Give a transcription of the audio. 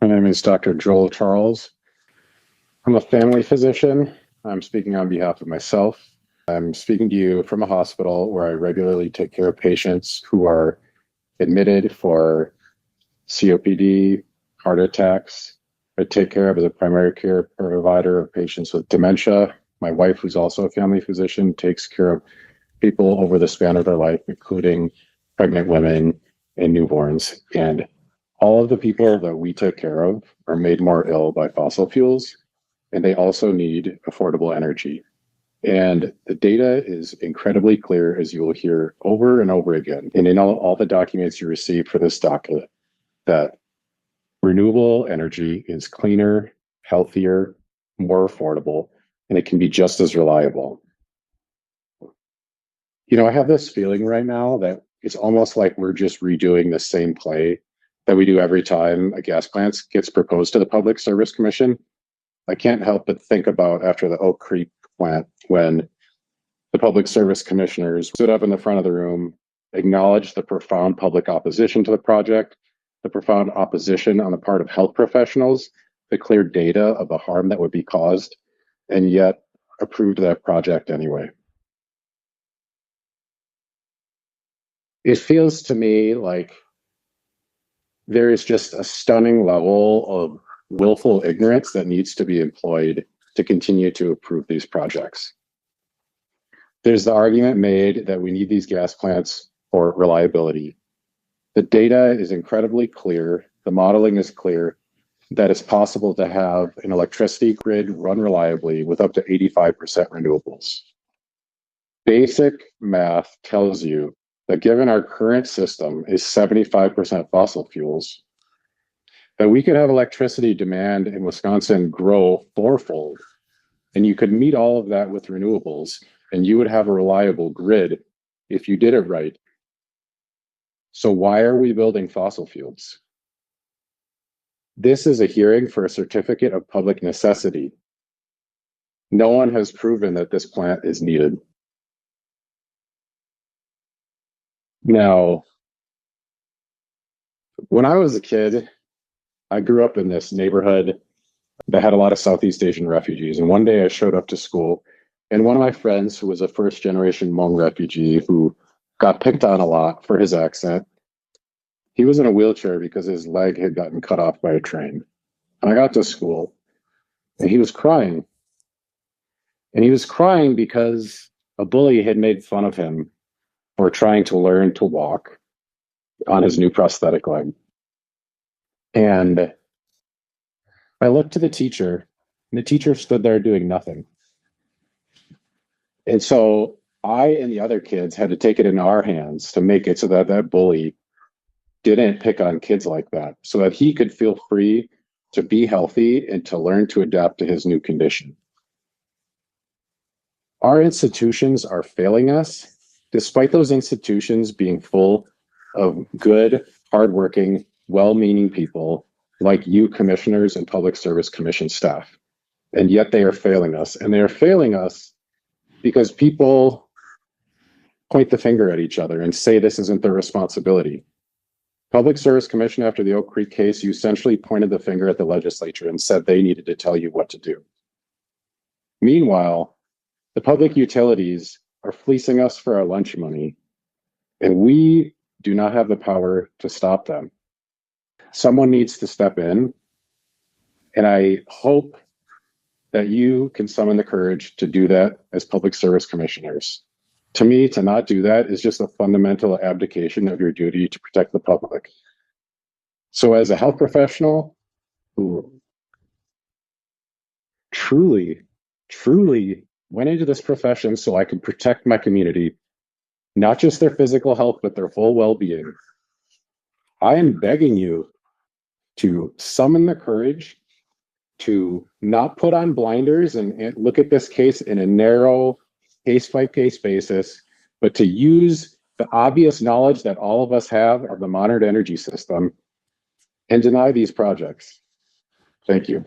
My name is Dr. Joel Charles. I'm a family physician. I'm speaking on behalf of myself. I'm speaking to you from a hospital where I regularly take care of patients who are admitted for COPD, heart attacks. I take care of as a primary care provider of patients with dementia. My wife, who's also a family physician, takes care of people over the span of their life, including pregnant women and newborns. And all of the people that we take care of are made more ill by fossil fuels, and they also need affordable energy. And the data is incredibly clear, as you will hear over and over again, and in all the documents you receive for this docket, that renewable energy is cleaner, healthier, more affordable, and it can be just as reliable. You know, I have this feeling right now that it's almost like we're just redoing the same play that we do every time a gas plant gets proposed to the Public Service Commission. I can't help but think about after the Oak Creek plant, when the Public Service Commissioners stood up in the front of the room, acknowledged the profound public opposition to the project, the profound opposition on the part of health professionals, the clear data of the harm that would be caused, and yet approved that project anyway. It feels to me like there is just a stunning level of willful ignorance that needs to be employed to continue to approve these projects. There's the argument made that we need these gas plants for reliability. The data is incredibly clear, the modeling is clear, that it's possible to have an electricity grid run reliably with up to 85% renewables. Basic math tells you that given our current system is 75% fossil fuels, that we could have electricity demand in Wisconsin grow fourfold, and you could meet all of that with renewables, and you would have a reliable grid if you did it right. So why are we building fossil fuels? This is a hearing for a certificate of public necessity. No one has proven that this plant is needed. Now, when I was a kid, I grew up in this neighborhood that had a lot of Southeast Asian refugees. And one day I showed up to school, and one of my friends, who was a first-generation Hmong refugee who got picked on a lot for his accent, he was in a wheelchair because his leg had gotten cut off by a train. And I got to school, and he was crying. And he was crying because a bully had made fun of him for trying to learn to walk on his new prosthetic leg. And I looked to the teacher, and the teacher stood there doing nothing. And so I and the other kids had to take it in our hands to make it so that that bully didn't pick on kids like that, so that he could feel free to be healthy and to learn to adapt to his new condition. Our institutions are failing us, despite those institutions being full of good, hardworking, well-meaning people like you, commissioners and Public Service Commission staff. And yet they are failing us. And they are failing us because people point the finger at each other and say this isn't their responsibility. Public Service Commission, after the Oak Creek case, you essentially pointed the finger at the legislature and said they needed to tell you what to do. Meanwhile, the public utilities are fleecing us for our lunch money, and we do not have the power to stop them. Someone needs to step in, and I hope that you can summon the courage to do that as Public Service Commissioners. To me, to not do that is just a fundamental abdication of your duty to protect the public. So as a health professional who truly went into this profession so I could protect my community, not just their physical health, but their whole well-being, I am begging you to summon the courage to not put on blinders and look at this case in a narrow case-by-case basis, but to use the obvious knowledge that all of us have of the modern energy system and deny these projects. Thank you.